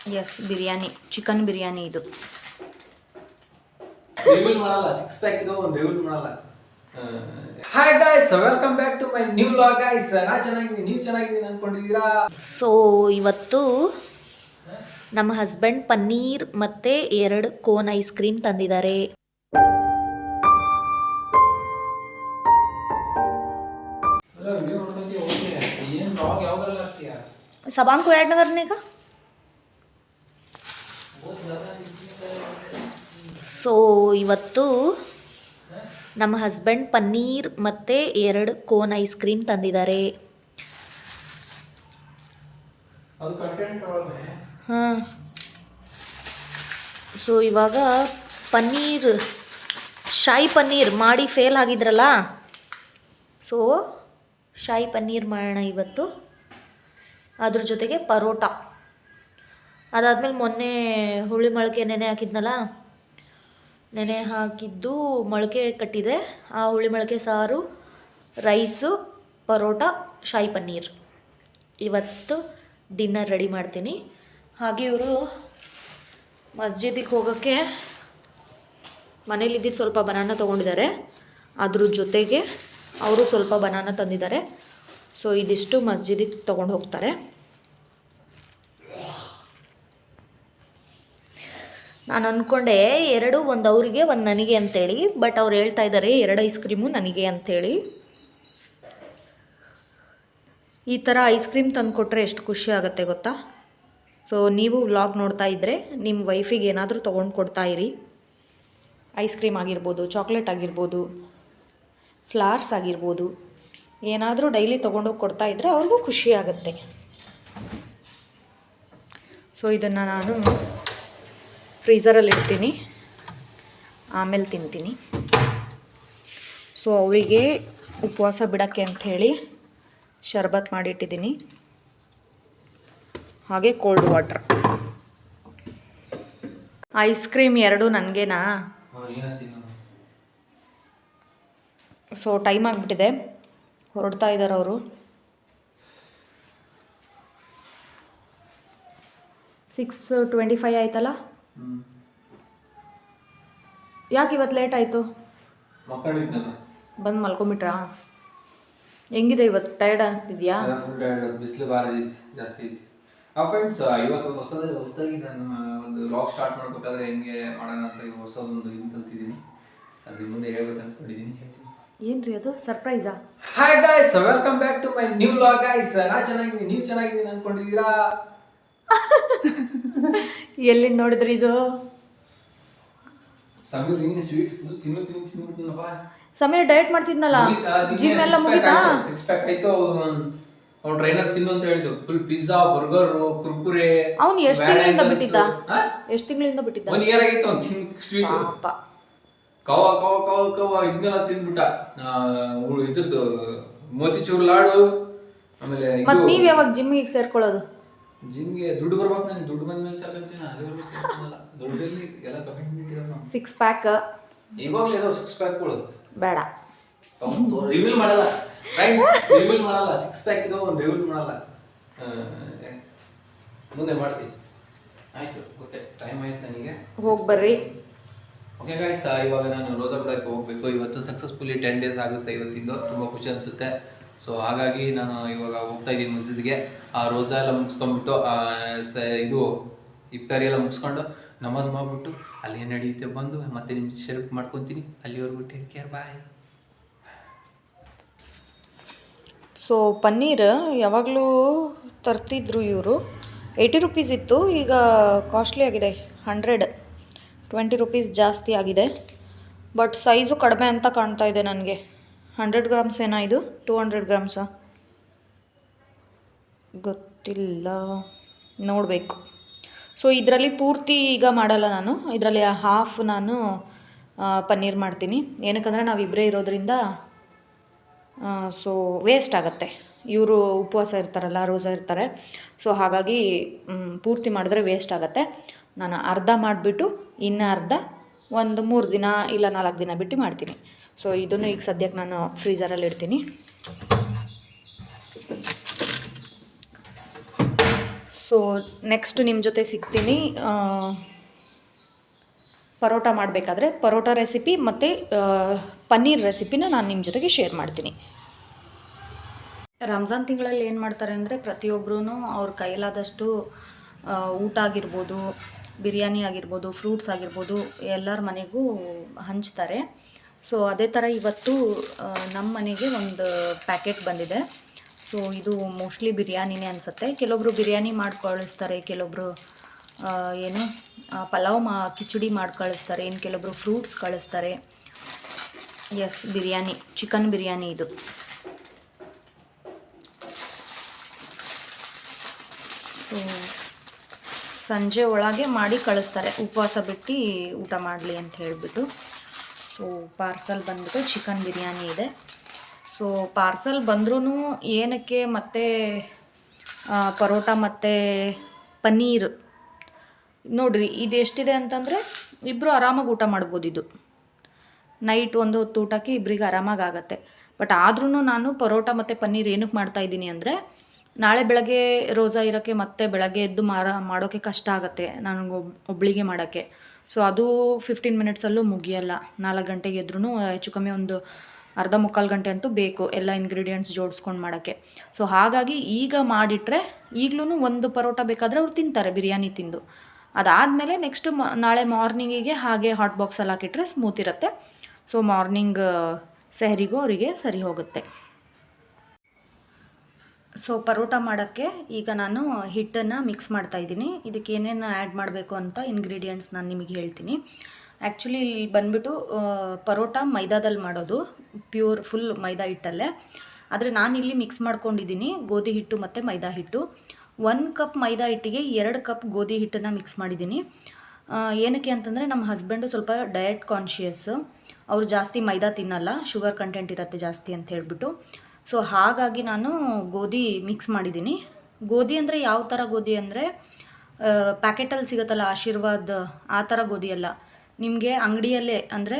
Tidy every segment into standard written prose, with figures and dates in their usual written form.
S, biryani, chicken biryani ಇದು. Reveal ಮಾಡಲ್ಲ, 6 pack ಇದು ಒಂದು ರಿವೀಲ್ ಮಾಡಲ್ಲ. Hi guys, welcome back to my new vlog guys. ನಾ ಚೆನ್ನಾಗಿದ್ದೀನಿ, ನೀವು ಚೆನ್ನಾಗಿದ್ದೀನಿ ಅನ್ಕೊಂಡಿದ್ದೀರಾ? ಸೊ ಇವತ್ತು ನಮ್ಮ ಹಸ್ಬೆಂಡ್ ಪನ್ನೀರ್ ಮತ್ತು 2 ಕೋನ್ ಐಸ್ ಕ್ರೀಮ್ ತಂದಿದ್ದಾರೆ. ವಿಡಿಯೋ ನೋಡ್ಕೊಂತೀಯ? ಓಕೆ, ಏನು ವ್ಲಾಗ್ ಯಾವ್ದ್ರಲ್ಲಿ ಆಗ್ತೀಯಾ? ಸಬಾನ್ को ऐड न करने का. ಸೊ ಇವತ್ತು ನಮ್ಮ ಹಸ್ಬೆಂಡ್ ಪನ್ನೀರ್ ಮತ್ತು 2 ಕೋನ್ ಐಸ್ ಕ್ರೀಮ್ ತಂದಿದ್ದಾರೆ. ಅದು ಕಂಟೆಂಟ್ ಒಳಗೆ. ಹಾಂ, ಸೊ ಇವಾಗ ಪನ್ನೀರ್, ಶಾಹಿ ಪನ್ನೀರ್ ಮಾಡಿ ಫೇಲ್ ಆಗಿದ್ರಲ್ಲ, ಸೊ ಶಾಹಿ ಪನ್ನೀರ್ ಮಾಡೋಣ ಇವತ್ತು. ಅದ್ರ ಜೊತೆಗೆ ಪರೋಟ. ಅದಾದಮೇಲೆ ಮೊನ್ನೆ ಹುಳಿ ಮೊಳಕೆ ನೆನೆ ಹಾಕಿದ್ನಲ್ಲ, ನೆನೆ ಹಾಕಿದ್ದು ಮೊಳಕೆ ಕಟ್ಟಿದೆ. ಆ ಹುಳಿ ಮೊಳಕೆ ಸಾರು, ರೈಸು, ಪರೋಟ, ಶಾಹಿ ಪನ್ನೀರ್ ಇವತ್ತು ಡಿನ್ನರ್ ರೆಡಿ ಮಾಡ್ತೀನಿ. ಹಾಗೆ ಇವರು ಮಸ್ಜಿದಿಗೆ ಹೋಗೋಕ್ಕೆ ಮನೇಲಿದ್ದಿದ್ದು ಸ್ವಲ್ಪ ಬನಾನ ತೊಗೊಂಡಿದ್ದಾರೆ. ಅದ್ರ ಜೊತೆಗೆ ಅವರು ಸ್ವಲ್ಪ ಬನಾನ ತಂದಿದ್ದಾರೆ. ಸೊ ಇದಿಷ್ಟು ಮಸ್ಜಿದಿಗೆ ತೊಗೊಂಡು ಹೋಗ್ತಾರೆ. ನಾನು ಅಂದ್ಕೊಂಡೆ 2 ಒಂದು ಅವರಿಗೆ ಒಂದು ನನಗೆ ಅಂತೇಳಿ, ಬಟ್ ಅವ್ರು ಹೇಳ್ತಾ ಇದ್ದಾರೆ 2 ಐಸ್ ಕ್ರೀಮು ನನಗೆ ಅಂಥೇಳಿ. ಈ ಥರ ಐಸ್ ಕ್ರೀಮ್ ತಂದು ಕೊಟ್ಟರೆ ಎಷ್ಟು ಖುಷಿ ಆಗುತ್ತೆ ಗೊತ್ತಾ? ಸೊ ನೀವು ವ್ಲಾಗ್ ನೋಡ್ತಾ ಇದ್ದರೆ ನಿಮ್ಮ ವೈಫಿಗೆ ಏನಾದರೂ ತೊಗೊಂಡು ಕೊಡ್ತಾ ಇರಿ. ಐಸ್ ಕ್ರೀಮ್ ಆಗಿರ್ಬೋದು, ಚಾಕ್ಲೇಟ್ ಆಗಿರ್ಬೋದು, ಫ್ಲವರ್ಸ್ ಆಗಿರ್ಬೋದು, ಏನಾದರೂ ಡೈಲಿ ತೊಗೊಂಡೋಗಿ ಕೊಡ್ತಾ ಇದ್ದರೆ ಅವ್ರಿಗೂ ಖುಷಿ ಆಗುತ್ತೆ. ಸೊ ಇದನ್ನು ನಾನು ಫ್ರೀಝರಲ್ಲಿ ಇಡ್ತೀನಿ, ಆಮೇಲೆ ತಿಂತೀನಿ. ಸೊ ಅವರಿಗೆ ಉಪವಾಸ ಬಿಡೋಕ್ಕೆ ಅಂಥೇಳಿ ಶರ್ಬತ್ ಮಾಡಿಟ್ಟಿದ್ದೀನಿ, ಹಾಗೆ ಕೋಲ್ಡ್ ವಾಟರ್. ಐಸ್ ಕ್ರೀಮ್ 2 ನನಗೇನಾ? ಸೊ ಟೈಮ್ ಆಗಿಬಿಟ್ಟಿದೆ, ಹೊರಡ್ತಾ ಇದ್ದಾರೆ ಅವರು. 6:25 ಆಯ್ತಲ್ಲ. ಯಾಕೆ ಇವತ್ತು ಲೇಟ್ ಆಯಿತು? ಬಂದು ಮಲ್ಕೊಂಬಿಟ್ರಾ? ಹೆಂಗಿದೆ ಇವತ್ತು? ಟೈರ್ಡ್ ಅನಿಸ್ತಿದ್ಯಾ? ಬಿಸಿಲು ಭಾಳ ಜಾಸ್ತಿ ಐತಿ. ಫ್ರೆಂಡ್ಸ್, ಇವತ್ತು ಹೊಸದಾಗಿ ನಾನು ಒಂದು ವ್ಲಾಗ್ ಸ್ಟಾರ್ಟ್ ಮಾಡ್ಬೇಕಾದ್ರೆ ಹೆಂಗೆ ಮಾಡೋಣ ಅಂತ ಹೊಸದೊಂದು ಇದು ಕಲ್ತಿದ್ದೀನಿ. ಅದ್ರ ಮುಂದೆ ಹೇಳ್ಬೇಕು ಅಂದ್ಕೊಂಡಿದ್ದೀನಿ, ಹೇಳ್ತೀನಿ. ಏನ್ರಿ ಅದು? ಸರ್ಪ್ರೈಸಾ? Hi guys, welcome back to my new vlog guys. ನಾ ಚೆನ್ನಾಗಿದ್ದೀನಿ, ನೀವು ಚೆನ್ನಾಗಿದ್ದೀನಿ ಅನ್ಕೊಂಡಿದ್ದೀರಾ? ಎಲ್ಲಿಂದ ನೋಡಿದ್ರಿ ಇದು? ಸಮೀರ್ ನಿನ್ನೆ ಸ್ವೀಟ್ ತಿನ್ಬಿಟ್ಟನಪ್ಪ. ಸಮೀರ್ ಡಯಟ್ ಮಾಡ್ತಿದ್ನಲ್ಲ, ಜಿಮ್ ಎಲ್ಲ ಮುಗಿತಾ? 6 ಪ್ಯಾಕ್ ಆಯ್ತು. ಅವ್ನು ಟ್ರೈನರ್ ತಿನ್ನು ಅಂತ ಹೇಳಿದ್ರು. Full pizza, burger, Kurkure. ಅವ್ನು ಎಷ್ಟು ತಿಂಗಳಿಂದ ಬಿಟ್ಟಿದ್ದ? ಎಷ್ಟು ತಿಂಗಳಿಂದ ಬಿಟ್ಟಿದ್ದ? 1 ಇಯರ್ ಆಗಿತ್ತು ಅವ್ನು ಸ್ವೀಟ್. ಕವ ಕವ ಕವ ಕವ ಇದನ್ನೆಲ್ಲ ತಿಂದ್ಬಿಟ್ಟ. ಇದ್ರದ್ದು ಮೋತಿಚೂರ್ ಲಾಡು. ಆಮೇಲೆ ಮತ್ತೆ ನೀವ್ ಯಾವಾಗ ಜಿಮ್ಮಿಗೆ ಸೇರ್ಕೊಳ್ಳೋದು? ಜಿಮ್ಗೆ ದುಡ್ಡು ಬರ್ಬೇಕು. ನಾನು ದುಡ್ಡು ಬಂದ್ಮೇಲೆ ಸಾಕಂತೀನಿ. ಅಲ್ಲಿವರೆಗೂ ಸೇರ್ಕೊಳ್ಳಲ್ಲ. ದುಡ್ಡಲ್ಲಿ ಎಲ್ಲ ಕಮಿಟ್ಮೆಂಟ್ ಇರೋದು. 6 ಪ್ಯಾಕ್ ಇವಾಗಲೇ ಇದಾವೆ 6 ಪ್ಯಾಕ್ಗಳು. ಬೇಡ, ರಿವೀಲ್ ಮಾಡಲ್ಲ ಫ್ರೆಂಡ್ಸ್, ರಿವೀಲ್ ಮಾಡಲ್ಲ. 6 ಪ್ಯಾಕ್ ಇದು ಒಂದು ರಿವೀಲ್ ಮಾಡಲ್ಲ. ಮುಂದೆ ಮಾಡ್ತೀವಿ. ಆಯ್ತು, ಓಕೆ. ಟೈಮ್ ಆಯ್ತು ನನಗೆ, ಹೋಗಿ ಬರ್ರಿ. ಓಕೆ ಗಾಯ್ಸ್, ಇವಾಗ ನಾನು ರೋಜಾ ಬಿಡೋಕ್ಕೆ ಹೋಗಬೇಕು. ಇವತ್ತು ಸಕ್ಸಸ್ಫುಲಿ 10 days ಆಗುತ್ತೆ ಇವತ್ತಿಂದು. ತುಂಬ ಖುಷಿ ಅನಿಸುತ್ತೆ. ಸೊ ಹಾಗಾಗಿ ನಾನು ಇವಾಗ ಹೋಗ್ತಾ ಇದ್ದೀನಿ ಮಸ್ಜಿದ್ಗೆ. ಆ ರೋಜಾ ಎಲ್ಲ ಮುಗಿಸ್ಕೊಂಡ್ಬಿಟ್ಟು, ಇದು ಇಫ್ತಾರಿ ಎಲ್ಲ ಮುಗಿಸ್ಕೊಂಡು ನಮಾಜ್ ಮಾಡಿಬಿಟ್ಟು ಅಲ್ಲಿ ಏನು ನಡೆಯುತ್ತೆ ಬಂದು ಮತ್ತೆ ನಿಮ್ಮ ಶೇರ್ ಮಾಡ್ಕೊತೀನಿ. ಅಲ್ಲಿವರೆಗೂ ಟೇಕ್ ಕೇರ್, ಬಾಯ್. ಸೊ ಪನ್ನೀರ್ ಯಾವಾಗಲೂ ತರ್ತಿದ್ರು ಇವರು. 80 ರೂಪೀಸ್ ಇತ್ತು, ಈಗ ಕಾಸ್ಟ್ಲಿ ಆಗಿದೆ. 120 ರೂಪೀಸ್ ಜಾಸ್ತಿ ಆಗಿದೆ. ಬಟ್ ಸೈಜು ಕಡಿಮೆ ಅಂತ ಕಾಣ್ತಾ ಇದೆ ನನಗೆ. 100 ಗ್ರಾಮ್ಸ್ ಏನಾ ಇದು? 200 ಗ್ರಾಮ್ಸಾ? ಗೊತ್ತಿಲ್ಲ, ನೋಡಬೇಕು. ಸೊ ಇದರಲ್ಲಿ ಪೂರ್ತಿ ಈಗ ಮಾಡಲ್ಲ ನಾನು. ಇದರಲ್ಲಿ ಹಾಫ್ ನಾನು ಪನ್ನೀರ್ ಮಾಡ್ತೀನಿ. ಏನಕ್ಕಂದರೆ ನಾವಿಬ್ಬರೇ ಇರೋದ್ರಿಂದ ಸೊ ವೇಸ್ಟ್ ಆಗುತ್ತೆ. ಇವರು ಉಪವಾಸ ಇರ್ತಾರಲ್ಲ, ರೋಜಾ ಇರ್ತಾರೆ. ಸೊ ಹಾಗಾಗಿ ಪೂರ್ತಿ ಮಾಡಿದ್ರೆ ವೇಸ್ಟ್ ಆಗುತ್ತೆ. ನಾನು ಅರ್ಧ ಮಾಡಿಬಿಟ್ಟು ಇನ್ನು ಅರ್ಧ ಒಂದು 3 ದಿನ ಇಲ್ಲ 4 ದಿನ ಬಿಟ್ಟು ಮಾಡ್ತೀನಿ. ಸೊ ಇದನ್ನು ಈಗ ಸದ್ಯಕ್ಕೆ ನಾನು ಫ್ರೀಝರಲ್ಲಿ ಇಡ್ತೀನಿ. ಸೊ ನೆಕ್ಸ್ಟ್ ನಿಮ್ಮ ಜೊತೆ ಸಿಗ್ತೀನಿ ಪರೋಟ ಮಾಡಬೇಕಾದ್ರೆ ಪರೋಟ ರೆಸಿಪಿ ಮತ್ತು ಪನ್ನೀರ್ ರೆಸಿಪಿನ ನಾನು ನಿಮ್ಮ ಜೊತೆಗೆ ಶೇರ್ ಮಾಡ್ತೀನಿ. ರಂಜಾನ್ ತಿಂಗಳಲ್ಲಿ ಏನು ಮಾಡ್ತಾರೆ ಅಂದರೆ ಪ್ರತಿಯೊಬ್ಬರೂ ಅವ್ರ ಕೈಲಾದಷ್ಟು ಊಟ ಆಗಿರ್ಬೋದು, ಬಿರಿಯಾನಿ ಆಗಿರ್ಬೋದು, ಫ್ರೂಟ್ಸ್ ಆಗಿರ್ಬೋದು ಎಲ್ಲರ ಮನೆಗೂ ಹಂಚ್ತಾರೆ. ಸೊ ಅದೇ ಥರ ಇವತ್ತು ನಮ್ಮ ಮನೆಗೆ ಒಂದು ಪ್ಯಾಕೆಟ್ ಬಂದಿದೆ. ಸೊ ಇದು ಮೋಸ್ಟ್ಲಿ ಬಿರಿಯಾನಿನೇ ಅನಿಸುತ್ತೆ. ಕೆಲವೊಬ್ರು ಬಿರಿಯಾನಿ ಮಾಡಿ ಕಳಿಸ್ತಾರೆ, ಕೆಲವೊಬ್ರು ಏನು ಪಲಾವ್ ಕಿಚಡಿ ಮಾಡಿ ಕಳಿಸ್ತಾರೆ, ಇನ್ನು ಕೆಲವೊಬ್ರು ಫ್ರೂಟ್ಸ್ ಕಳಿಸ್ತಾರೆ. ಎಸ್, ಬಿರಿಯಾನಿ, ಚಿಕನ್ ಬಿರಿಯಾನಿ ಇದು. ಸೊ ಸಂಜೆ ಒಳಗೆ ಮಾಡಿ ಕಳಿಸ್ತಾರೆ, ಉಪವಾಸ ಬಿಟ್ಟು ಊಟ ಮಾಡಲಿ ಅಂತ ಹೇಳಿಬಿಟ್ಟು. ಸೊ ಪಾರ್ಸಲ್ ಬಂದ್ಬಿಟ್ಟು ಚಿಕನ್ ಬಿರಿಯಾನಿ ಇದೆ. ಸೊ ಪಾರ್ಸಲ್ ಬಂದ್ರೂ ಏನಕ್ಕೆ ಮತ್ತೆ ಪರೋಟ ಮತ್ತು ಪನ್ನೀರ್ ನೋಡಿರಿ, ಇದು ಎಷ್ಟಿದೆ ಅಂತಂದರೆ ಇಬ್ಬರು ಆರಾಮಾಗಿ ಊಟ ಮಾಡ್ಬೋದು. ಇದು ನೈಟ್ ಒಂದು ಹೊತ್ತು ಊಟಕ್ಕೆ ಇಬ್ಬರಿಗೆ ಆರಾಮಾಗಿ ಆಗುತ್ತೆ. ಬಟ್ ಆದ್ರೂ ನಾನು ಪರೋಟ ಮತ್ತು ಪನ್ನೀರ್ ಏನಕ್ಕೆ ಮಾಡ್ತಾಯಿದ್ದೀನಿ ಅಂದರೆ ನಾಳೆ ಬೆಳಗ್ಗೆ ರೋಜಾ ಇರೋಕ್ಕೆ ಮತ್ತೆ ಬೆಳಗ್ಗೆ ಎದ್ದು ಮಾಡೋಕ್ಕೆ ಕಷ್ಟ ಆಗುತ್ತೆ ನನಗೆ ಒಬ್ಬಳಿಗೆ ಮಾಡೋಕ್ಕೆ. ಸೊ ಅದು 15 ಮಿನಿಟ್ಸಲ್ಲೂ ಮುಗಿಯಲ್ಲ. 4 ಗಂಟೆಗೆ ಎದ್ರೂ ಹೆಚ್ಚು ಕಮ್ಮಿ ಒಂದು ಅರ್ಧ ಮುಕ್ಕಾಲು ಗಂಟೆ ಅಂತೂ ಬೇಕು ಎಲ್ಲ ಇಂಗ್ರೀಡಿಯೆಂಟ್ಸ್ ಜೋಡಿಸ್ಕೊಂಡು ಮಾಡೋಕ್ಕೆ. ಸೊ ಹಾಗಾಗಿ ಈಗ ಮಾಡಿಟ್ರೆ ಈಗಲೂ ಒಂದು ಪರೋಟ ಬೇಕಾದರೆ ಅವ್ರು ತಿಂತಾರೆ ಬಿರಿಯಾನಿ ತಿಂದು. ಅದಾದಮೇಲೆ ನೆಕ್ಸ್ಟ್ ನಾಳೆ ಮಾರ್ನಿಂಗಿಗೆ ಹಾಗೆ ಹಾಟ್ ಬಾಕ್ಸಲ್ಲಿ ಹಾಕಿಟ್ರೆ ಸ್ಮೂತ್ ಇರುತ್ತೆ. ಸೊ ಮಾರ್ನಿಂಗ್ ಸೆಹರಿಗೂ ಅವರಿಗೆ ಸರಿ ಹೋಗುತ್ತೆ. ಸೊ ಪರೋಟ ಮಾಡೋಕ್ಕೆ ಈಗ ನಾನು ಹಿಟ್ಟನ್ನು ಮಿಕ್ಸ್ ಮಾಡ್ತಾಯಿದ್ದೀನಿ. ಇದಕ್ಕೆ ಏನೇನು ಆ್ಯಡ್ ಮಾಡಬೇಕು ಅಂತ ಇಂಗ್ರೀಡಿಯೆಂಟ್ಸ್ ನಾನು ನಿಮಗೆ ಹೇಳ್ತೀನಿ. ಆ್ಯಕ್ಚುಲಿ ಇಲ್ಲಿ ಬಂದುಬಿಟ್ಟು ಪರೋಟ ಮೈದಾದಲ್ಲಿ ಮಾಡೋದು, ಪ್ಯೂರ್ ಫುಲ್ ಮೈದಾ ಹಿಟ್ಟಲ್ಲೇ. ಆದರೆ ನಾನಿಲ್ಲಿ ಮಿಕ್ಸ್ ಮಾಡ್ಕೊಂಡಿದ್ದೀನಿ ಗೋಧಿ ಹಿಟ್ಟು ಮತ್ತು ಮೈದಾ ಹಿಟ್ಟು. 1 ಕಪ್ ಮೈದಾ ಹಿಟ್ಟಿಗೆ 2 ಕಪ್ ಗೋಧಿ ಹಿಟ್ಟನ್ನು ಮಿಕ್ಸ್ ಮಾಡಿದ್ದೀನಿ. ಏನಕ್ಕೆ ಅಂತಂದರೆ ನಮ್ಮ ಹಸ್ಬೆಂಡು ಸ್ವಲ್ಪ ಡಯಟ್ ಕಾನ್ಷಿಯಸ್, ಅವರು ಜಾಸ್ತಿ ಮೈದಾ ತಿನ್ನಲ್ಲ, ಶುಗರ್ ಕಂಟೆಂಟ್ ಇರುತ್ತೆ ಜಾಸ್ತಿ ಅಂತ ಹೇಳ್ಬಿಟ್ಟು. ಸೊ ಹಾಗಾಗಿ ನಾನು ಗೋಧಿ ಮಿಕ್ಸ್ ಮಾಡಿದ್ದೀನಿ. ಗೋಧಿ ಅಂದರೆ ಯಾವ ಥರ ಗೋಧಿ ಅಂದರೆ ಪ್ಯಾಕೆಟಲ್ಲಿ ಸಿಗುತ್ತಲ್ಲ ಆಶೀರ್ವಾದ್, ಆ ಥರ ಗೋಧಿ ಅಲ್ಲ. ನಿಮಗೆ ಅಂಗಡಿಯಲ್ಲೇ ಅಂದರೆ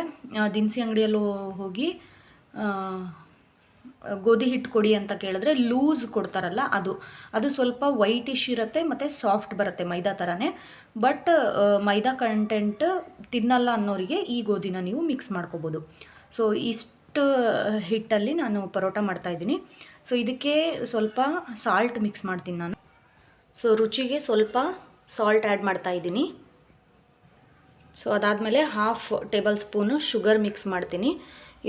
ದಿನಸಿ ಅಂಗಡಿಯಲ್ಲೂ ಹೋಗಿ ಗೋಧಿ ಹಿಟ್ಟು ಕೊಡಿ ಅಂತ ಕೇಳಿದ್ರೆ ಲೂಸ್ ಕೊಡ್ತಾರಲ್ಲ ಅದು ಸ್ವಲ್ಪ ವೈಟಿಶ್ ಇರುತ್ತೆ ಮತ್ತು ಸಾಫ್ಟ್ ಬರುತ್ತೆ ಮೈದಾ ಥರನೇ. ಬಟ್ ಮೈದಾ ಕಂಟೆಂಟ್ ತಿನ್ನಲ್ಲ ಅನ್ನೋರಿಗೆ ಈ ಗೋಧಿನ ನೀವು ಮಿಕ್ಸ್ ಮಾಡ್ಕೋಬೋದು. ಸೊ ಇಷ್ಟು ಹಿಟ್ಟಲ್ಲಿ ನಾನು ಪರೋಟ ಮಾಡ್ತಾಯಿದ್ದೀನಿ. ಸೊ ಇದಕ್ಕೆ ಸ್ವಲ್ಪ ಸಾಲ್ಟ್ ಮಿಕ್ಸ್ ಮಾಡ್ತೀನಿ ನಾನು. ಸೊ ರುಚಿಗೆ ಸ್ವಲ್ಪ ಸಾಲ್ಟ್ ಆ್ಯಡ್ ಮಾಡ್ತಾಯಿದ್ದೀನಿ. ಸೊ ಅದಾದಮೇಲೆ 1/2 ಟೇಬಲ್ ಸ್ಪೂನು ಶುಗರ್ ಮಿಕ್ಸ್ ಮಾಡ್ತೀನಿ.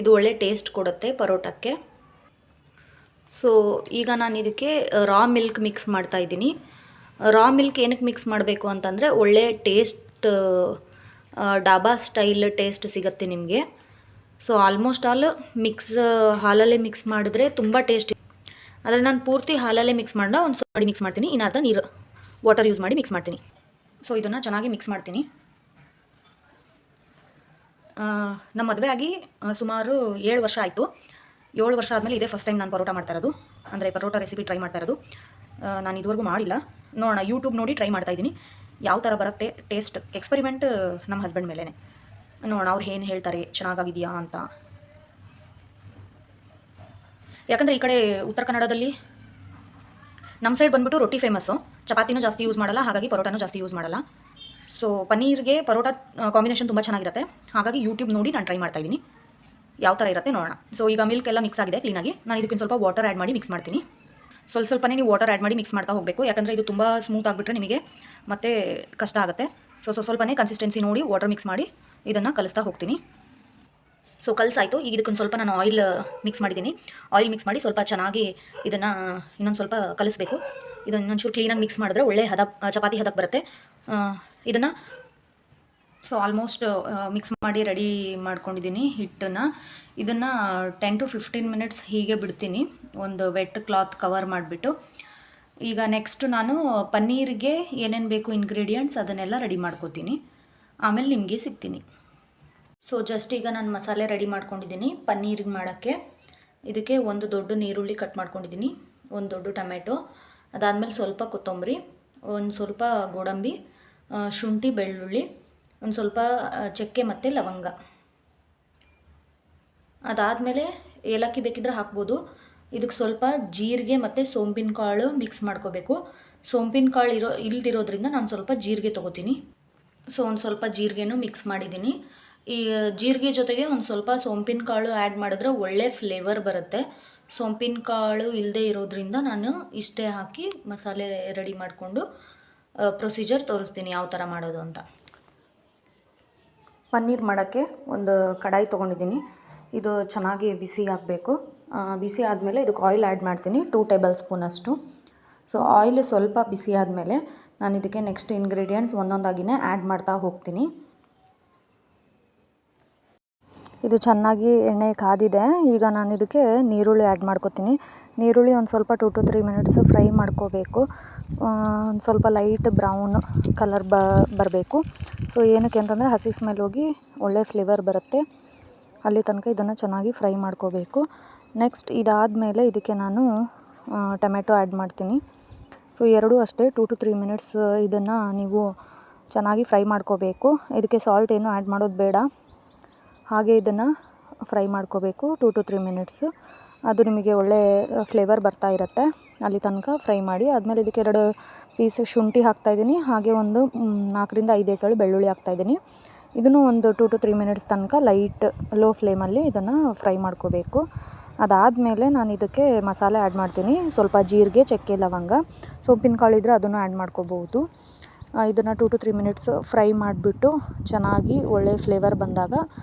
ಇದು ಒಳ್ಳೆ ಟೇಸ್ಟ್ ಕೊಡುತ್ತೆ ಪರೋಟಕ್ಕೆ. ಸೊ ಈಗ ನಾನು ಇದಕ್ಕೆ ರಾ ಮಿಲ್ಕ್ ಮಿಕ್ಸ್ ಮಾಡ್ತಾಯಿದ್ದೀನಿ. ರಾ ಮಿಲ್ಕ್ ಏನಕ್ಕೆ ಮಿಕ್ಸ್ ಮಾಡಬೇಕು ಅಂತಂದರೆ ಒಳ್ಳೆ ಟೇಸ್ಟ್, ಡಾಬಾ ಸ್ಟೈಲ್ ಟೇಸ್ಟ್ ಸಿಗುತ್ತೆ ನಿಮಗೆ. ಸೊ ಆಲ್ಮೋಸ್ಟ್ ಆಲ್ ಹಾಲಲ್ಲೇ ಮಿಕ್ಸ್ ಮಾಡಿದ್ರೆ ತುಂಬ ಟೇಸ್ಟ್. ಆದರೆ ನಾನು ಪೂರ್ತಿ ಹಾಲಲ್ಲೇ ಮಿಕ್ಸ್ ಮಾಡೋಣ, ಒಂದು ಸ್ವಲ್ಪ ಮಿಕ್ಸ್ ಮಾಡ್ತೀನಿ, ಇನ್ನು ಅರ್ಧ ನೀರು ವಾಟರ್ ಯೂಸ್ ಮಾಡಿ ಮಿಕ್ಸ್ ಮಾಡ್ತೀನಿ. ಸೊ ಇದನ್ನು ಚೆನ್ನಾಗಿ ಮಿಕ್ಸ್ ಮಾಡ್ತೀನಿ. ನಮ್ಮ ಮದುವೆ ಆಗಿ ಸುಮಾರು 7 ವರ್ಷ ಆಯಿತು. 7 ವರ್ಷ ಆದಮೇಲೆ ಇದೇ ಫಸ್ಟ್ ಟೈಮ್ ನಾನು ಪರೋಟ ಮಾಡ್ತಾ ಇರೋದು, ಅಂದರೆ ಪರೋಟ ರೆಸಿಪಿ ಟ್ರೈ ಮಾಡ್ತಾ ಇರೋದು. ನಾನು ಇದುವರೆಗೂ ಮಾಡಿಲ್ಲ, ನೋಡೋಣ ಯೂಟ್ಯೂಬ್ ನೋಡಿ ಟ್ರೈ ಮಾಡ್ತಾಯಿದ್ದೀನಿ. ಯಾವ ಥರ ಬರುತ್ತೆ ಟೇಸ್ಟ್ ಎಕ್ಸ್ಪೆರಿಮೆಂಟ್ ನಮ್ಮ ಹಸ್ಬೆಂಡ್ ಮೇಲೇ, ನೋಡೋಣ ಅವ್ರು ಏನು ಹೇಳ್ತಾರೆ ಚೆನ್ನಾಗಿದೆಯಾ ಅಂತ. ಯಾಕಂದರೆ ಈ ಕಡೆ ಉತ್ತರ ಕನ್ನಡದಲ್ಲಿ ನಮ್ಮ ಸೈಡ್ ಬಂದುಬಿಟ್ಟು ರೊಟ್ಟಿ ಫೇಮಸ್ಸು, ಚಪಾತಿನೂ ಜಾಸ್ತಿ ಯೂಸ್ ಮಾಡಲ್ಲ, ಹಾಗಾಗಿ ಪರೋಟನೂ ಜಾಸ್ತಿ ಯೂಸ್ ಮಾಡಲ್ಲ. ಸೊ ಪನ್ನೀರ್ಗೆ ಪರೋಟ ಕಾಂಬಿನೇಷನ್ ತುಂಬ ಚೆನ್ನಾಗಿರುತ್ತೆ. ಹಾಗಾಗಿ ಯೂಟ್ಯೂಬ್ ನೋಡಿ ನಾನು ಟ್ರೈ ಮಾಡ್ತಾಯಿದ್ದೀನಿ ಯಾವ ಥರ ಇರುತ್ತೆ ನೋಡೋಣ. ಸೊ ಈಗ ಮಿಲ್ಕ್ ಎಲ್ಲ ಮಿಕ್ಸ್ ಆಗಿದೆ ಕ್ಲೀನಾಗಿ. ನಾನು ಇದಕ್ಕೆ ಸ್ವಲ್ಪ ವಾಟರ್ ಆ್ಯಡ್ ಮಾಡಿ ಮಿಕ್ಸ್ ಮಾಡ್ತೀನಿ. ಸ್ವಲ್ಪನೇ ನೀವು ವಾಟರ್ ಆ್ಯಡ್ ಮಾಡಿ ಮಿಕ್ಸ್ ಮಾಡ್ತಾ ಹೋಗಬೇಕು, ಯಾಕಂದರೆ ಇದು ತುಂಬ ಸ್ಮೂತ್ ಆಗಿಬಿಟ್ರೆ ನಿಮಗೆ ಮತ್ತೆ ಕಷ್ಟ ಆಗುತ್ತೆ. ಸೊ ಸ್ವಲ್ಪನೇ ಕನ್ಸಿಸ್ಟೆನ್ಸಿ ನೋಡಿ ವಾಟರ್ ಮಿಕ್ಸ್ ಮಾಡಿ ಇದನ್ನು ಕಲಿಸ್ತಾ ಹೋಗ್ತೀನಿ. ಸೊ ಕಲಸಾಯಿತು. ಈಗ ಇದಕ್ಕೊಂದು ಸ್ವಲ್ಪ ನಾನು ಆಯಿಲ್ ಮಿಕ್ಸ್ ಮಾಡಿದ್ದೀನಿ. ಆಯಿಲ್ ಮಿಕ್ಸ್ ಮಾಡಿ ಸ್ವಲ್ಪ ಚೆನ್ನಾಗಿ ಇದನ್ನು ಇನ್ನೊಂದು ಸ್ವಲ್ಪ ಕಲಿಸ್ಬೇಕು. ಇದನ್ನು ಇನ್ನೊಂಚೂರು ಕ್ಲೀನಾಗಿ ಮಿಕ್ಸ್ ಮಾಡಿದ್ರೆ ಒಳ್ಳೆ ಚಪಾತಿ ಹದಕ್ಕೆ ಬರುತ್ತೆ ಇದನ್ನು. ಸೊ ಆಲ್ಮೋಸ್ಟ್ ಮಿಕ್ಸ್ ಮಾಡಿ ರೆಡಿ ಮಾಡ್ಕೊಂಡಿದ್ದೀನಿ ಹಿಟ್ಟನ್ನು. ಇದನ್ನು 10 to 15 ಮಿನಿಟ್ಸ್ ಹೀಗೆ ಬಿಡ್ತೀನಿ, ಒಂದು ವೆಟ್ ಕ್ಲಾತ್ ಕವರ್ ಮಾಡಿಬಿಟ್ಟು. ಈಗ ನೆಕ್ಸ್ಟ್ ನಾನು ಪನ್ನೀರಿಗೆ ಏನೇನು ಬೇಕು ಇಂಗ್ರೀಡಿಯೆಂಟ್ಸ್ ಅದನ್ನೆಲ್ಲ ರೆಡಿ ಮಾಡ್ಕೋತೀನಿ, ಆಮೇಲೆ ನಿಮಗೆ ಸಿಗ್ತೀನಿ. ಸೊ ಜಸ್ಟ್ ಈಗ ನಾನು ಮಸಾಲೆ ರೆಡಿ ಮಾಡ್ಕೊಂಡಿದ್ದೀನಿ ಪನ್ನೀರಿಗೆ ಮಾಡೋಕ್ಕೆ. ಇದಕ್ಕೆ ಒಂದು ದೊಡ್ಡ ಈರುಳ್ಳಿ ಕಟ್ ಮಾಡ್ಕೊಂಡಿದ್ದೀನಿ, ಒಂದು ದೊಡ್ಡ ಟೊಮೆಟೊ, ಅದಾದಮೇಲೆ ಸ್ವಲ್ಪ ಕೊತ್ತಂಬರಿ, ಒಂದು ಸ್ವಲ್ಪ ಗೋಡಂಬಿ, ಶುಂಠಿ ಬೆಳ್ಳುಳ್ಳಿ, ಒಂದು ಸ್ವಲ್ಪ ಚಕ್ಕೆ ಮತ್ತು ಲವಂಗ. ಅದಾದಮೇಲೆ ಏಲಕ್ಕಿ ಬೇಕಿದ್ರೆ ಹಾಕ್ಬೋದು. ಇದಕ್ಕೆ ಸ್ವಲ್ಪ ಜೀರಿಗೆ ಮತ್ತು ಸೋಂಪಿನ ಕಾಳು ಮಿಕ್ಸ್ ಮಾಡ್ಕೋಬೇಕು. ಸೋಂಪಿನ ಕಾಳು ಇಲ್ದಿರೋದ್ರಿಂದ ನಾನು ಸ್ವಲ್ಪ ಜೀರಿಗೆ ತೊಗೋತೀನಿ. ಸೊ ಒಂದು ಸ್ವಲ್ಪ ಜೀರಿಗೆನೂ ಮಿಕ್ಸ್ ಮಾಡಿದ್ದೀನಿ. ಈ ಜೀರಿಗೆ ಜೊತೆಗೆ ಒಂದು ಸ್ವಲ್ಪ ಸೋಂಪಿನ ಕಾಳು ಆ್ಯಡ್ ಮಾಡಿದ್ರೆ ಒಳ್ಳೆ ಫ್ಲೇವರ್ ಬರುತ್ತೆ. ಸೋಂಪಿನ ಕಾಳು ಇಲ್ಲದೆ ಇರೋದ್ರಿಂದ ನಾನು ಇಷ್ಟೇ ಹಾಕಿ ಮಸಾಲೆ ರೆಡಿ ಮಾಡಿಕೊಂಡು ಪ್ರೊಸೀಜರ್ ತೋರಿಸ್ತೀನಿ ಯಾವ ಥರ ಮಾಡೋದು ಅಂತ. ಪನ್ನೀರ್ ಮಾಡೋಕ್ಕೆ ಒಂದು ಕಡಾಯಿ ತೊಗೊಂಡಿದ್ದೀನಿ. ಇದು ಚೆನ್ನಾಗಿ ಬಿಸಿ ಆಗಬೇಕು. ಬಿಸಿ ಆದಮೇಲೆ ಇದಕ್ಕೆ ಆಯಿಲ್ ಆ್ಯಡ್ ಮಾಡ್ತೀನಿ 2 ಟೇಬಲ್ ಸ್ಪೂನಷ್ಟು. ಸೊ ಆಯಿಲ್ ಸ್ವಲ್ಪ ಬಿಸಿ ಆದಮೇಲೆ ನಾನು ಇದಕ್ಕೆ ನೆಕ್ಸ್ಟ್ ಇಂಗ್ರೀಡಿಯೆಂಟ್ಸ್ ಒಂದೊಂದಾಗಿಯೇ ಆ್ಯಡ್ ಮಾಡ್ತಾ ಹೋಗ್ತೀನಿ. ಇದು ಚೆನ್ನಾಗಿ ಎಣ್ಣೆ ಕಾದಿದೆ. ಈಗ ನಾನು ಇದಕ್ಕೆ ನೀರುಳ್ಳಿ ಆ್ಯಡ್ ಮಾಡ್ಕೊತೀನಿ. ನೀರುಳ್ಳಿ ಒಂದು ಸ್ವಲ್ಪ 2 to 3 ಮಿನಿಟ್ಸ್ ಫ್ರೈ ಮಾಡ್ಕೋಬೇಕು. ಒಂದು ಸ್ವಲ್ಪ ಲೈಟ್ ಬ್ರೌನ್ ಕಲರ್ ಬರಬೇಕು. ಸೊ ಏನಕ್ಕೆ ಅಂತಂದರೆ ಹಸಿ ಸ್ಮೆಲ್ ಹೋಗಿ ಒಳ್ಳೆ ಫ್ಲೇವರ್ ಬರುತ್ತೆ. ಅಲ್ಲಿ ತನಕ ಇದನ್ನು ಚೆನ್ನಾಗಿ ಫ್ರೈ ಮಾಡ್ಕೋಬೇಕು. ನೆಕ್ಸ್ಟ್ ಇದಾದಮೇಲೆ ಇದಕ್ಕೆ ನಾನು ಟೊಮೆಟೊ ಆ್ಯಡ್ ಮಾಡ್ತೀನಿ. ಸೊ ಎರಡೂ ಅಷ್ಟೇ 2 to 3 ಮಿನಿಟ್ಸ್ ಇದನ್ನು ನೀವು ಚೆನ್ನಾಗಿ ಫ್ರೈ ಮಾಡ್ಕೋಬೇಕು. ಇದಕ್ಕೆ ಸಾಲ್ಟ್ ಏನು ಆ್ಯಡ್ ಮಾಡೋದು ಬೇಡ. ಹಾಗೆ ಇದನ್ನು ಫ್ರೈ ಮಾಡ್ಕೋಬೇಕು 2 to 3 ಮಿನಿಟ್ಸ್. ಅದು ನಿಮಗೆ ಒಳ್ಳೆ ಫ್ಲೇವರ್ ಬರ್ತಾ ಇರುತ್ತೆ. ಅಲ್ಲಿ ತನಕ ಫ್ರೈ ಮಾಡಿ. ಆದಮೇಲೆ ಇದಕ್ಕೆ 2 ಪೀಸ್ ಶುಂಠಿ ಹಾಕ್ತಾಯಿದ್ದೀನಿ. ಹಾಗೆ ಒಂದು 4 ರಿಂದ 5 ಎಸಳು ಬೆಳ್ಳುಳ್ಳಿ ಹಾಕ್ತಾಯಿದ್ದೀನಿ. ಇದನ್ನು ಒಂದು 2 to 3 ಮಿನಿಟ್ಸ್ ತನಕ ಲೈಟ್ ಲೋ ಫ್ಲೇಮಲ್ಲಿ ಇದನ್ನು ಫ್ರೈ ಮಾಡ್ಕೋಬೇಕು. ಅದಾದಮೇಲೆ ನಾನು ಇದಕ್ಕೆ ಮಸಾಲೆ ಆ್ಯಡ್ ಮಾಡ್ತೀನಿ. ಸ್ವಲ್ಪ ಜೀರಿಗೆ, ಚಕ್ಕೆ, ಲವಂಗ, ಸೊಪ್ಪಿನ ಕಾಳು ಇದ್ದರೆ ಅದನ್ನು ಆ್ಯಡ್ ಮಾಡ್ಕೋಬಹುದು. ಇದನ್ನು 2 to 3 ಮಿನಿಟ್ಸ್ ಫ್ರೈ ಮಾಡಿಬಿಟ್ಟು ಚೆನ್ನಾಗಿ ಒಳ್ಳೆ ಫ್ಲೇವರ್ ಬಂದಾಗ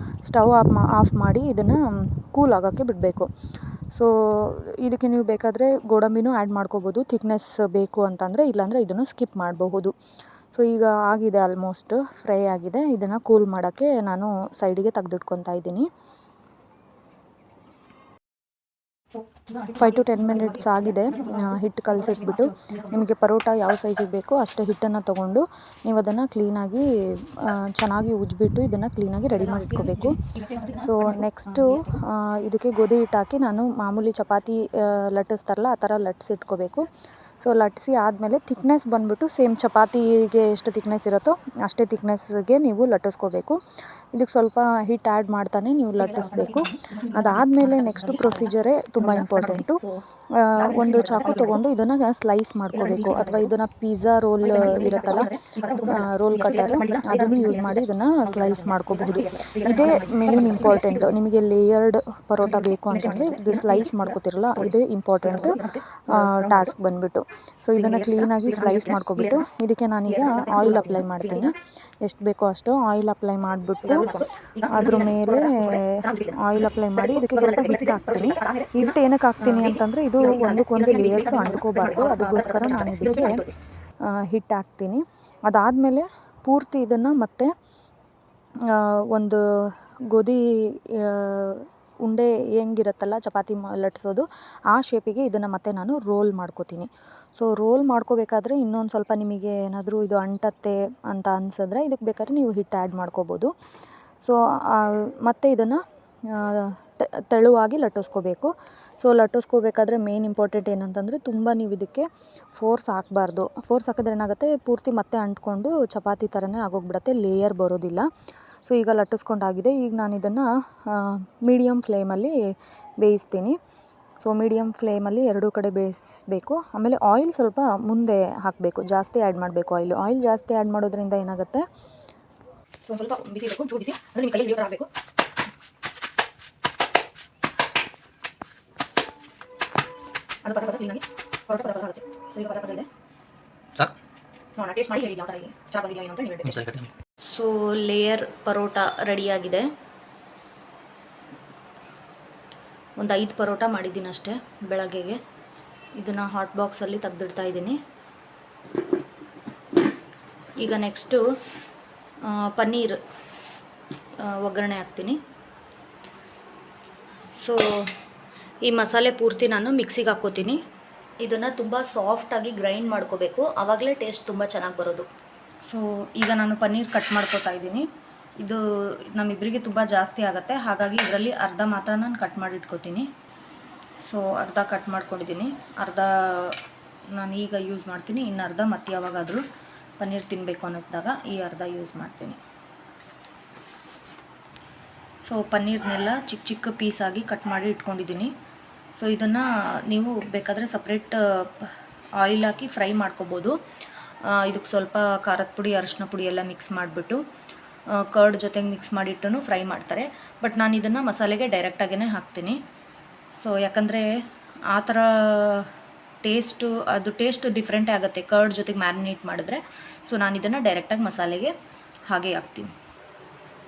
ಸ್ಟವ್ ಆಫ್ ಮಾಡಿ ಇದನ್ನು ಕೂಲ್ ಆಗೋಕ್ಕೆ ಬಿಡಬೇಕು. ಸೊ ಇದಕ್ಕೆ ನೀವು ಬೇಕಾದರೆ ಗೋಡಂಬಿನೂ ಆ್ಯಡ್ ಮಾಡ್ಕೋಬೋದು ಥಿಕ್ನೆಸ್ ಬೇಕು ಅಂತಂದರೆ. ಇಲ್ಲಾಂದರೆ ಇದನ್ನು ಸ್ಕಿಪ್ ಮಾಡಬಹುದು. ಸೊ ಈಗ ಆಗಿದೆ, ಆಲ್ಮೋಸ್ಟ್ ಫ್ರೈ ಆಗಿದೆ. ಇದನ್ನು ಕೂಲ್ ಮಾಡೋಕ್ಕೆ ನಾನು ಸೈಡಿಗೆ ತೆಗೆದಿಟ್ಕೊತಾ ಇದ್ದೀನಿ. 5 to 10 ಮಿನಿಟ್ಸ್ ಆಗಿದೆ. ಹಿಟ್ಟು ಕಲಸಿಟ್ಬಿಟ್ಟು ನಿಮಗೆ ಪರೋಟ ಯಾವ ಸೈಜಿಗೆ ಬೇಕೋ ಅಷ್ಟೇ ಹಿಟ್ಟನ್ನು ತೊಗೊಂಡು ನೀವು ಅದನ್ನು ಕ್ಲೀನಾಗಿ ಚೆನ್ನಾಗಿ ಉಜ್ಜಿಬಿಟ್ಟು ಇದನ್ನು ಕ್ಲೀನಾಗಿ ರೆಡಿ ಮಾಡಿ ಇಟ್ಕೋಬೇಕು. ಸೊ ನೆಕ್ಸ್ಟು ಇದಕ್ಕೆ ಗೋಧಿ ಹಿಟ್ಟು ಹಾಕಿ ನಾನು ಮಾಮೂಲಿ ಚಪಾತಿ ಲಟ್ಟಿಸ್ತಾರಲ್ಲ ಆ ಥರ ಲಟ್ಟಿಸಿಟ್ಕೋಬೇಕು. ಸೊ ಲಟ್ಟಿಸಿ ಆದಮೇಲೆ ಥಿಕ್ನೆಸ್ ಬಂದುಬಿಟ್ಟು ಸೇಮ್ ಚಪಾತಿಗೆ ಎಷ್ಟು ಥಿಕ್ನೆಸ್ ಇರುತ್ತೋ ಅಷ್ಟೇ ಥಿಕ್ನೆಸ್ಗೆ ನೀವು ಲಟ್ಟಿಸ್ಕೋಬೇಕು. ಇದಕ್ಕೆ ಸ್ವಲ್ಪ ಹಿಟ್ಟು ಆ್ಯಡ್ ಮಾಡ್ತಾನೆ ನೀವು ಲಟ್ಟಿಸ್ಬೇಕು. ಅದಾದಮೇಲೆ ನೆಕ್ಸ್ಟ್ ಪ್ರೊಸೀಜರೇ ತುಂಬ ಇಂಪಾರ್ಟೆಂಟು. ಒಂದು ಚಾಕು ತೊಗೊಂಡು ಇದನ್ನು ಸ್ಲೈಸ್ ಮಾಡ್ಕೋಬೇಕು. ಅಥವಾ ಇದನ್ನು ಪಿಜ್ಜಾ ರೋಲ್ ಇರುತ್ತಲ್ಲ, ರೋಲ್ ಕಟ್ಟರ್, ಅದನ್ನು ಯೂಸ್ ಮಾಡಿ ಇದನ್ನು ಸ್ಲೈಸ್ ಮಾಡ್ಕೋಬಹುದು. ಇದೇ ಮೇನ್ ಇಂಪಾರ್ಟೆಂಟು. ನಿಮಗೆ ಲೇಯರ್ಡ್ ಪರೋಟ ಬೇಕು ಅಂತಂದರೆ ಇದು ಸ್ಲೈಸ್ ಮಾಡ್ಕೋತಿರಲ್ಲ, ಇದೇ ಇಂಪಾರ್ಟೆಂಟು ಟಾಸ್ಕ್ ಬಂದುಬಿಟ್ಟು. ಸೊ ಇದನ್ನು ಕ್ಲೀನಾಗಿ ಸ್ಲೈಸ್ ಮಾಡ್ಕೊಬಿಟ್ಟು ಇದಕ್ಕೆ ನಾನೀಗ ಆಯಿಲ್ ಅಪ್ಲೈ ಮಾಡ್ತೀನಿ. ಎಷ್ಟು ಬೇಕೋ ಅಷ್ಟು ಆಯಿಲ್ ಅಪ್ಲೈ ಮಾಡಿಬಿಟ್ಟು ಅದ್ರ ಮೇಲೆ ಆಯಿಲ್ ಅಪ್ಲೈ ಮಾಡಿ ಇದಕ್ಕೆ ಸ್ವಲ್ಪ ಹಿಟ್ಟು ಹಾಕ್ತೀನಿ. ಹಿಟ್ಟು ಏನಕ್ಕೆ ಹಾಕ್ತೀನಿ ಅಂತಂದರೆ ಇದು ಒಂದಕ್ಕೊಂದು ಲೇಯರ್ಸು ಅಂಟ್ಕೋಬಾರ್ದು. ಅದಕ್ಕೋಸ್ಕರ ನಾನು ಇದಕ್ಕೆ ಹಿಟ್ಟು ಹಾಕ್ತೀನಿ. ಅದಾದಮೇಲೆ ಪೂರ್ತಿ ಇದನ್ನು ಮತ್ತೆ ಒಂದು ಗೋಧಿ ಉಂಡೆ ಹೆಂಗಿರುತ್ತಲ್ಲ ಚಪಾತಿ ಲಟ್ಟಿಸೋದು ಆ ಶೇಪಿಗೆ ಇದನ್ನು ಮತ್ತೆ ನಾನು ರೋಲ್ ಮಾಡ್ಕೋತೀನಿ. ಸೊ ರೋಲ್ ಮಾಡ್ಕೋಬೇಕಾದ್ರೆ ಇನ್ನೊಂದು ಸ್ವಲ್ಪ ನಿಮಗೆ ಏನಾದರೂ ಇದು ಅಂಟತ್ತೆ ಅಂತ ಅನಿಸಿದ್ರೆ ಇದಕ್ಕೆ ಬೇಕಾದ್ರೆ ನೀವು ಹಿಟ್ಟು ಆ್ಯಡ್ ಮಾಡ್ಕೋಬೋದು. ಸೊ ಮತ್ತು ಇದನ್ನು ತೆಳುವಾಗಿ ಲಟ್ಟಿಸ್ಕೋಬೇಕು. ಸೊ ಲಟ್ಟಿಸ್ಕೋಬೇಕಾದ್ರೆ ಮೇನ್ ಇಂಪಾರ್ಟೆಂಟ್ ಏನಂತಂದರೆ ತುಂಬ ನೀವು ಇದಕ್ಕೆ ಫೋರ್ಸ್ ಹಾಕಬಾರ್ದು. ಫೋರ್ಸ್ ಹಾಕಿದ್ರೆ ಏನಾಗುತ್ತೆ, ಪೂರ್ತಿ ಮತ್ತೆ ಅಂಟ್ಕೊಂಡು ಚಪಾತಿ ಥರನೇ ಆಗೋಗ್ಬಿಡುತ್ತೆ, ಲೇಯರ್ ಬರೋದಿಲ್ಲ. ಸೊ ಈಗ ಲಟ್ಟಿಸ್ಕೊಂಡಾಗಿದೆ. ಈಗ ನಾನು ಇದನ್ನು ಮೀಡಿಯಮ್ ಫ್ಲೇಮಲ್ಲಿ ಬೇಯಿಸ್ತೀನಿ. ಸೊ ಮೀಡಿಯಮ್ ಫ್ಲೇಮಲ್ಲಿ ಎರಡೂ ಕಡೆ ಬೇಯಿಸಬೇಕು. ಆಮೇಲೆ ಆಯಿಲ್ ಸ್ವಲ್ಪ ಮುಂದೆ ಹಾಕಬೇಕು, ಜಾಸ್ತಿ ಆ್ಯಡ್ ಮಾಡಬೇಕು. ಆಯಿಲ್ ಜಾಸ್ತಿ ಆ್ಯಡ್ ಮಾಡೋದ್ರಿಂದ ಏನಾಗುತ್ತೆ, ಸೊ ಸ್ವಲ್ಪ ಬಿಸಿ ಬೇಕು, ಚೂರು ಬಿಸಿ ಅಂದರೆ ನಿಮ್ಮ ಕೈಯಲ್ಲಿ ಆಗಬೇಕು. ಅದು ಪದ ಕ್ಲೀನಾಗಿ ಪರೋಟ ಪದ ಆಗುತ್ತೆ. ಸೊ ಈಗ ಪದ ಇದೆ ಸಾಕು ನೋಡೋಣ, ಟೇಸ್ಟ್ ಮಾಡಿ ಹೇಳಿ ಯಾವ ಥರ ಇದೆ, ಚೆನ್ನಾಗಿ ಬಂದಿದೆಯಾ ಏನು ಅಂತ ನೀವು ಹೇಳಬೇಕು. ಸೊ ಲೇಯರ್ ಪರೋಟ ರೆಡಿಯಾಗಿದೆ. ಒಂದು 5 ಪರೋಟ ಮಾಡಿದ್ದೀನಿ ಅಷ್ಟೇ ಬೆಳಗ್ಗೆಗೆ. ಇದನ್ನು ಹಾಟ್ ಬಾಕ್ಸಲ್ಲಿ ತೆಗೆದಿಡ್ತಾ ಇದ್ದೀನಿ. ಈಗ ನೆಕ್ಸ್ಟು ಪನ್ನೀರ್ ಒಗ್ಗರಣೆ ಹಾಕ್ತೀನಿ. ಸೊ ಈ ಮಸಾಲೆ ಪೂರ್ತಿ ನಾನು ಮಿಕ್ಸಿಗೆ ಹಾಕ್ಕೋತೀನಿ. ಇದನ್ನು ತುಂಬ ಸಾಫ್ಟಾಗಿ ಗ್ರೈಂಡ್ ಮಾಡ್ಕೋಬೇಕು, ಆವಾಗಲೇ ಟೇಸ್ಟ್ ತುಂಬ ಚೆನ್ನಾಗಿ ಬರೋದು. ಸೊ ಈಗ ನಾನು ಪನ್ನೀರ್ ಕಟ್ ಮಾಡ್ಕೋತಾ ಇದ್ದೀನಿ. ಇದು ನಮ್ಮಿಬ್ಬರಿಗೆ ತುಂಬ ಜಾಸ್ತಿ ಆಗುತ್ತೆ, ಹಾಗಾಗಿ ಇದರಲ್ಲಿ ಅರ್ಧ ಮಾತ್ರ ನಾನು ಕಟ್ ಮಾಡಿ ಇಟ್ಕೋತೀನಿ. ಸೊ ಅರ್ಧ ಕಟ್ ಮಾಡ್ಕೊಂಡಿದ್ದೀನಿ, ಅರ್ಧ ನಾನು ಈಗ ಯೂಸ್ ಮಾಡ್ತೀನಿ, ಇನ್ನು ಅರ್ಧ ಮತ್ತೆ ಯಾವಾಗಾದರೂ ಪನ್ನೀರ್ ತಿನ್ನಬೇಕು ಅನ್ನಿಸ್ದಾಗ ಈ ಅರ್ಧ ಯೂಸ್ ಮಾಡ್ತೀನಿ. ಸೊ ಪನ್ನೀರ್ನೆಲ್ಲ ಚಿಕ್ಕ ಚಿಕ್ಕ ಪೀಸಾಗಿ ಕಟ್ ಮಾಡಿ ಇಟ್ಕೊಂಡಿದ್ದೀನಿ. ಸೊ ಇದನ್ನು ನೀವು ಬೇಕಾದರೆ ಸಪ್ರೇಟ್ ಆಯಿಲ್ ಹಾಕಿ ಫ್ರೈ ಮಾಡ್ಕೊಬೋದು. ಇದಕ್ಕೆ ಸ್ವಲ್ಪ ಖಾರದ ಪುಡಿ, ಅರಿಶಿನ ಪುಡಿ ಎಲ್ಲ ಮಿಕ್ಸ್ ಮಾಡಿಬಿಟ್ಟು ಕರ್ಡ್ ಜೊತೆಗೆ ಮಿಕ್ಸ್ ಮಾಡಿಟ್ಟು ಫ್ರೈ ಮಾಡ್ತಾರೆ. ಬಟ್ ನಾನು ಇದನ್ನು ಮಸಾಲೆಗೆ ಡೈರೆಕ್ಟಾಗೇ ಹಾಕ್ತೀನಿ. ಸೊ ಯಾಕಂದರೆ ಆ ಥರ ಟೇಸ್ಟ್ ಡಿಫ್ರೆಂಟೇ ಆಗುತ್ತೆ ಕರ್ಡ್ ಜೊತೆಗೆ ಮ್ಯಾರಿನೇಟ್ ಮಾಡಿದ್ರೆ. ಸೊ ನಾನು ಇದನ್ನು ಡೈರೆಕ್ಟಾಗಿ ಮಸಾಲೆಗೆ ಹಾಗೆ ಹಾಕ್ತೀನಿ.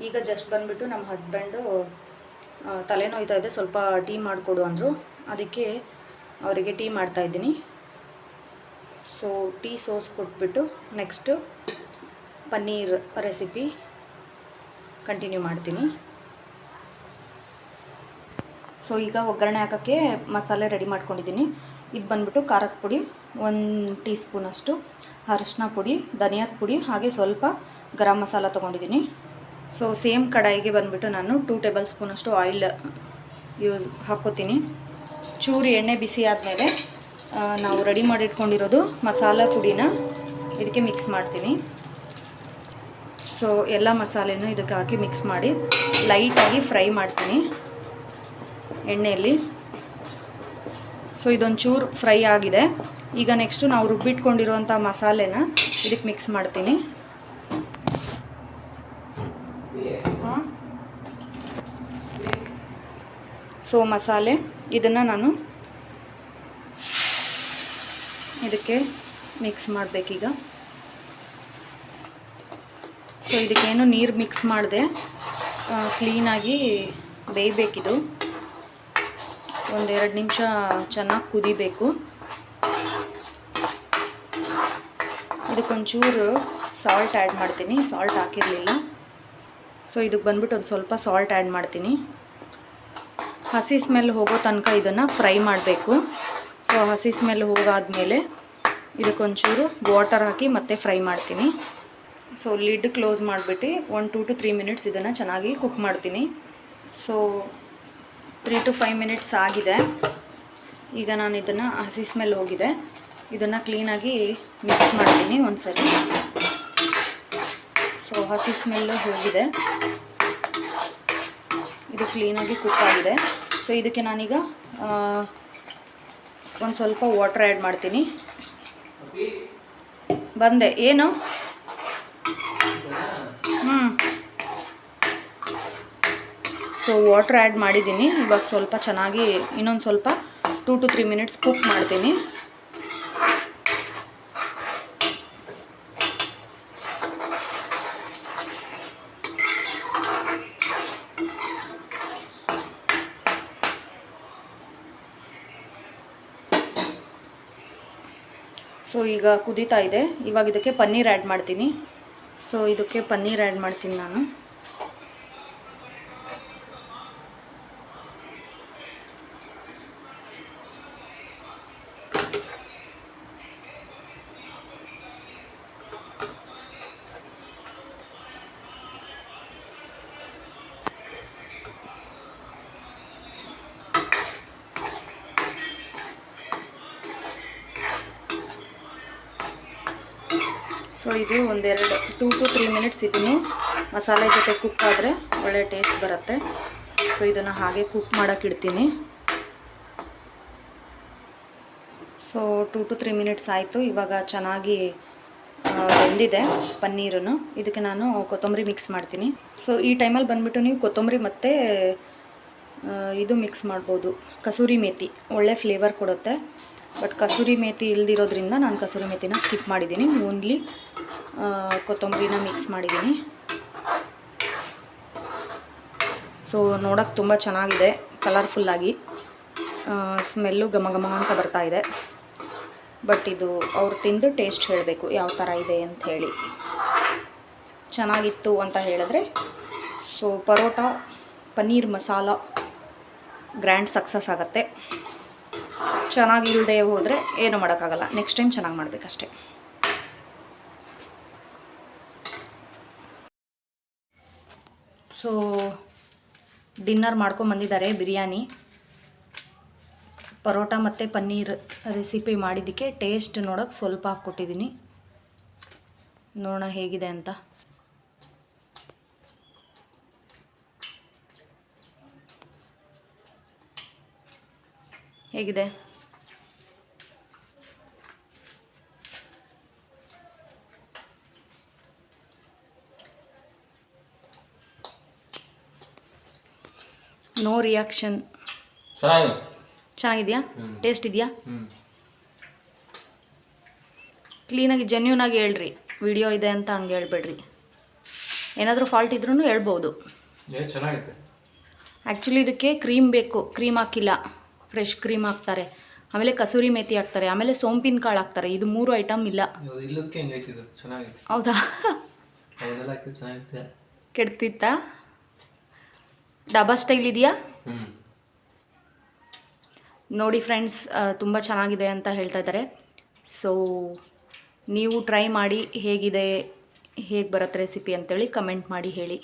ಈಗ ಜಸ್ಟ್ ಬಂದುಬಿಟ್ಟು ನಮ್ಮ ಹಸ್ಬೆಂಡು ತಲೆನೋಯ್ತಾ ಇದೆ, ಸ್ವಲ್ಪ ಟೀ ಮಾಡಿಕೊಡು ಅಂದರು. ಅದಕ್ಕೆ ಅವರಿಗೆ ಟೀ ಮಾಡ್ತಾಯಿದ್ದೀನಿ. ಸೊ ಟೀ ಸೋಸ್ ಕೊಟ್ಬಿಟ್ಟು ನೆಕ್ಸ್ಟು ಪನ್ನೀರ್ ರೆಸಿಪಿ ಕಂಟಿನ್ಯೂ ಮಾಡ್ತೀನಿ. ಸೊ ಈಗ ಒಗ್ಗರಣೆ ಹಾಕೋಕ್ಕೆ ಮಸಾಲೆ ರೆಡಿ ಮಾಡ್ಕೊಂಡಿದ್ದೀನಿ. ಇದು ಬಂದುಬಿಟ್ಟು ಖಾರದ ಪುಡಿ 1 ಟೀ ಸ್ಪೂನಷ್ಟು, ಅರಿಶಿನ ಪುಡಿ, ಧನಿಯಾದ ಪುಡಿ, ಹಾಗೆ ಸ್ವಲ್ಪ ಗರಂ ಮಸಾಲ ತೊಗೊಂಡಿದ್ದೀನಿ. ಸೊ ಸೇಮ್ ಕಡಾಯಿಗೆ ಬಂದುಬಿಟ್ಟು ನಾನು 2 ಟೇಬಲ್ ಸ್ಪೂನಷ್ಟು ಆಯಿಲ್ ಹಾಕ್ಕೋತೀನಿ. ಚೂರು ಎಣ್ಣೆ ಬಿಸಿ ಆದಮೇಲೆ ನಾವು ರೆಡಿ ಮಾಡಿಟ್ಕೊಂಡಿರೋದು ಮಸಾಲ ಪುಡಿನ ಇದಕ್ಕೆ ಮಿಕ್ಸ್ ಮಾಡ್ತೀನಿ. ಸೊ ಎಲ್ಲ ಮಸಾಲೆನೂ ಇದಕ್ಕೆ ಹಾಕಿ ಮಿಕ್ಸ್ ಮಾಡಿ ಲೈಟಾಗಿ ಫ್ರೈ ಮಾಡ್ತೀನಿ ಎಣ್ಣೆಯಲ್ಲಿ. ಸೊ ಇದೊಂದು ಚೂರು ಫ್ರೈ ಆಗಿದೆ. ಈಗ ನೆಕ್ಸ್ಟು ನಾವು ರುಬ್ಬಿಟ್ಕೊಂಡಿರೋಂಥ ಮಸಾಲೆನ ಇದಕ್ಕೆ ಮಿಕ್ಸ್ ಮಾಡ್ತೀನಿ. ಸೊ ಮಸಾಲೆ ಇದನ್ನು ನಾನು ಇದಕ್ಕೆ ಮಿಕ್ಸ್ ಮಾಡಬೇಕೀಗ. ಸೊ ಇದಕ್ಕೇನು ನೀರು ಮಿಕ್ಸ್ ಮಾಡಿದೆ, ಕ್ಲೀನಾಗಿ ಬೇಯಬೇಕಿದು. 1-2 ನಿಮಿಷ ಚೆನ್ನಾಗಿ ಕುದಿಬೇಕು. ಇದಕ್ಕೊಂಚೂರು ಸಾಲ್ಟ್ ಆ್ಯಡ್ ಮಾಡ್ತೀನಿ, ಸಾಲ್ಟ್ ಹಾಕಿರಲಿಲ್ಲ. ಸೊ ಇದಕ್ಕೆ ಬಂದ್ಬಿಟ್ಟು ಒಂದು ಸ್ವಲ್ಪ ಸಾಲ್ಟ್ ಆ್ಯಡ್ ಮಾಡ್ತೀನಿ. ಹಸಿ ಸ್ಮೆಲ್ ಹೋಗೋ ತನಕ ಇದನ್ನು ಫ್ರೈ ಮಾಡಬೇಕು. ಸೊ ಹಸಿ ಸ್ಮೆಲ್ ಹೋಗಾದ್ಮೇಲೆ ಇದಕ್ಕೊಂಚೂರು ವಾಟರ್ ಹಾಕಿ ಮತ್ತೆ ಫ್ರೈ ಮಾಡ್ತೀನಿ. ಸೊ ಲಿಡ್ ಕ್ಲೋಸ್ ಮಾಡಿಬಿಟ್ಟು 1 2 to 3 ಮಿನಿಟ್ಸ್ ಇದನ್ನು ಚೆನ್ನಾಗಿ ಕುಕ್ ಮಾಡ್ತೀನಿ. ಸೊ 3 to 5 ಮಿನಿಟ್ಸ್ ಆಗಿದೆ. ಈಗ ನಾನು ಇದನ್ನು ಹಸಿ ಸ್ಮೆಲ್ ಹೋಗಿದೆ, ಇದನ್ನು ಕ್ಲೀನಾಗಿ ಮಿಕ್ಸ್ ಮಾಡ್ತೀನಿ ಒಂದ್ಸರಿ. ಸೊ ಹಸಿ ಸ್ಮೆಲ್ಲು ಹೋಗಿದೆ, ಇದು ಕ್ಲೀನಾಗಿ ಕುಕ್ ಆಗಿದೆ. ಸೊ ಇದಕ್ಕೆ ನಾನೀಗ ಒಂದು ಸ್ವಲ್ಪ ವಾಟರ್ ಆ್ಯಡ್ ಮಾಡ್ತೀನಿ. ಬಂದೆ ಏನು ಸೊ ವಾಟರ್ ಆ್ಯಡ್ ಮಾಡಿದ್ದೀನಿ. ಇವಾಗ ಸ್ವಲ್ಪ ಚೆನ್ನಾಗಿ ಇನ್ನೊಂದು ಸ್ವಲ್ಪ 2 to 3 ಮಿನಿಟ್ಸ್ ಕುಕ್ ಮಾಡ್ತೀನಿ. ಸೊ ಈಗ ಕುದೀತಾ ಇದೆ. ಇವಾಗ ಇದಕ್ಕೆ ಪನ್ನೀರ್ ಆ್ಯಡ್ ಮಾಡ್ತೀನಿ. ಸೊ ಇದಕ್ಕೆ ಪನ್ನೀರ್ ಆ್ಯಡ್ ಮಾಡ್ತೀನಿ ನಾನು. ಸೊ ಇದು 2 to 3 ಮಿನಿಟ್ಸ್ ಇದನ್ನು ಮಸಾಲೆ ಜೊತೆ ಕುಕ್ ಆದರೆ ಒಳ್ಳೆ ಟೇಸ್ಟ್ ಬರುತ್ತೆ. ಸೊ ಇದನ್ನು ಹಾಗೆ ಕುಕ್ ಮಾಡೋಕೆ ಇಡ್ತೀನಿ. ಸೊ 2 to 3 ಮಿನಿಟ್ಸ್ ಆಯಿತು. ಇವಾಗ ಚೆನ್ನಾಗಿ ಬೆಂದಿದೆ ಪನ್ನೀರನ್ನು. ಇದಕ್ಕೆ ನಾನು ಕೊತ್ತಂಬರಿ ಮಿಕ್ಸ್ ಮಾಡ್ತೀನಿ. ಸೊ ಈ ಟೈಮಲ್ಲಿ ಬಂದುಬಿಟ್ಟು ನೀವು ಕೊತ್ತಂಬರಿ ಮತ್ತು ಇದು ಮಿಕ್ಸ್ ಮಾಡ್ಬೋದು, ಕಸೂರಿ ಮೇಥಿ. ಒಳ್ಳೆ ಫ್ಲೇವರ್ ಕೊಡುತ್ತೆ. ಬಟ್ ಕಸೂರಿ ಮೇಥಿ ಇಲ್ದಿರೋದ್ರಿಂದ ನಾನು ಕಸೂರಿ ಮೇಥಿನ ಸ್ಕಿಪ್ ಮಾಡಿದ್ದೀನಿ. ಓನ್ಲಿ ಕೊತ್ತಂಬರಿನ ಮಿಕ್ಸ್ ಮಾಡಿದ್ದೀನಿ. ಸೊ ನೋಡೋಕ್ಕೆ ತುಂಬ ಚೆನ್ನಾಗಿದೆ, ಕಲರ್ಫುಲ್ಲಾಗಿ. ಸ್ಮೆಲ್ಲು ಘಮ ಘಮ ಅಂತ ಬರ್ತಾ ಇದೆ. ಬಟ್ ಇದು ಅವ್ರು ತಿಂದು ಟೇಸ್ಟ್ ಹೇಳಬೇಕು ಯಾವ ಥರ ಇದೆ ಅಂತ ಹೇಳಿ. ಚೆನ್ನಾಗಿತ್ತು ಅಂತ ಹೇಳಿದ್ರೆ so parotta paneer masala grand success ಆಗುತ್ತೆ. ಚೆನ್ನಾಗಿಲ್ಲದೆ ಹೋದರೆ ಏನು ಮಾಡೋಕ್ಕಾಗಲ್ಲ, ನೆಕ್ಸ್ಟ್ ಟೈಮ್ ಚೆನ್ನಾಗಿ ಮಾಡಬೇಕಷ್ಟೆ. ಸೊ ಡಿನ್ನರ್ ಮಾಡ್ಕೊಂಬಂದಿದ್ದಾರೆ ಬಿರಿಯಾನಿ. ಪರೋಟ ಮತ್ತು ಪನ್ನೀರ್ ರೆಸಿಪಿ ಮಾಡಿದ್ದಕ್ಕೆ ಟೇಸ್ಟ್ ನೋಡೋಕ್ಕೆ ಸ್ವಲ್ಪ ಹಾಕ್ಕೊಟ್ಟಿದ್ದೀನಿ. ನೋಡೋಣ ಹೇಗಿದೆ ಅಂತ. ಹೇಗಿದೆ? No reaction. ಚೆನ್ನಾಗಿದೆಯಾ? ಟೇಸ್ಟ್ ಇದೆಯಾ? ಕ್ಲೀನಾಗಿ ಜೆನ್ಯೂನಾಗಿ ಹೇಳ್ರಿ, ವಿಡಿಯೋ ಇದೆ ಅಂತ ಹಂಗೆ ಹೇಳ್ಬೇಡ್ರಿ. ಏನಾದರೂ ಫಾಲ್ಟ್ ಇದ್ರೂ ಹೇಳ್ಬೋದು. ಚೆನ್ನಾಗೈತೆ. ಆ್ಯಕ್ಚುಲಿ ಇದಕ್ಕೆ ಕ್ರೀಮ್ ಬೇಕು, ಕ್ರೀಮ್ ಹಾಕಿಲ್ಲ, ಫ್ರೆಶ್ ಕ್ರೀಮ್ ಹಾಕ್ತಾರೆ, ಆಮೇಲೆ ಕಸೂರಿ ಮೇಥಿ ಹಾಕ್ತಾರೆ, ಆಮೇಲೆ ಸೋಂಪಿನ ಕಾಳು ಹಾಕ್ತಾರೆ. ಇದು 3 ಐಟಮ್ ಇಲ್ಲ. ಇಲ್ಲದಕ್ಕೆ ಹೆಂಗೈತೆ ಇದು? ಚೆನ್ನಾಗೈತೆ. ಹೌದಾ? ಅವೆಲ್ಲ ಹಾಕಿದ್ರೆ ಚೆನ್ನಾಗಿರುತ್ತೆ. ಕೆಡ್ತಿತ್ತಾ? ಡಾಬಾ ಸ್ಟೈಲ್ ಇದೆಯಾ? ನೋಡಿ ಫ್ರೆಂಡ್ಸ್, ತುಂಬ ಚೆನ್ನಾಗಿದೆ ಅಂತ ಹೇಳ್ತಾ ಇದ್ದಾರೆ. ಸೊ ನೀವು ಟ್ರೈ ಮಾಡಿ, ಹೇಗಿದೆ, ಹೇಗೆ ಬರುತ್ತೆ ರೆಸಿಪಿ ಅಂತೇಳಿ ಕಮೆಂಟ್ ಮಾಡಿ ಹೇಳಿ.